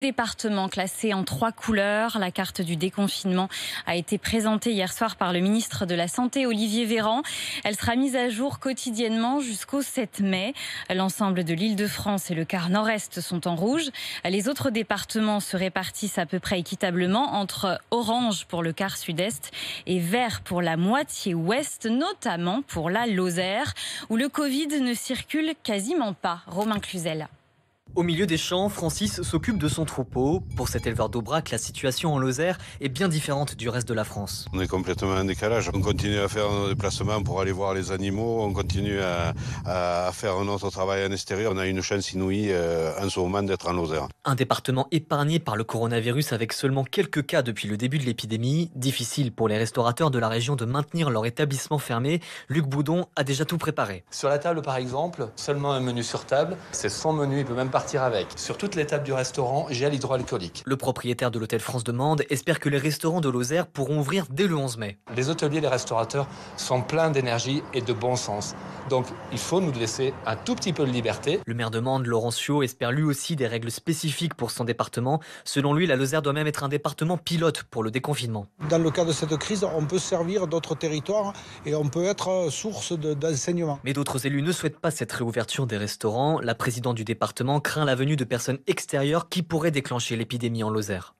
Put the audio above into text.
Département classé en 3 couleurs. La carte du déconfinement a été présentée hier soir par le ministre de la Santé, Olivier Véran. Elle sera mise à jour quotidiennement jusqu'au 7 mai. L'ensemble de l'Île-de-France et le quart nord-est sont en rouge. Les autres départements se répartissent à peu près équitablement entre orange pour le quart sud-est et vert pour la moitié ouest, notamment pour la Lozère, où le Covid ne circule quasiment pas. Romain Cluzel. Au milieu des champs, Francis s'occupe de son troupeau. Pour cet éleveur d'Aubrac, la situation en Lozère est bien différente du reste de la France. On est complètement en décalage. On continue à faire nos déplacements pour aller voir les animaux. On continue à faire notre travail en extérieur. On a une chance inouïe en ce moment d'être en Lozère. Un département épargné par le coronavirus avec seulement quelques cas depuis le début de l'épidémie. Difficile pour les restaurateurs de la région de maintenir leur établissement fermé. Luc Boudon a déjà tout préparé. Sur la table, par exemple, seulement un menu sur table. C'est son menu, il peut même partir avec. Sur toute les tables du restaurant, gel hydroalcoolique. Le propriétaire de l'hôtel France de Mende espère que les restaurants de Lozère pourront ouvrir dès le 11 mai. Les hôteliers et les restaurateurs sont pleins d'énergie et de bon sens. Donc il faut nous laisser un tout petit peu de liberté. Le maire de Mende, Laurent Ciot, espère lui aussi des règles spécifiques pour son département. Selon lui, la Lozère doit même être un département pilote pour le déconfinement. Dans le cas de cette crise, on peut servir d'autres territoires et on peut être source d'enseignement. Mais d'autres élus ne souhaitent pas cette réouverture des restaurants. La présidente du département craint la venue de personnes extérieures qui pourraient déclencher l'épidémie en Lozère.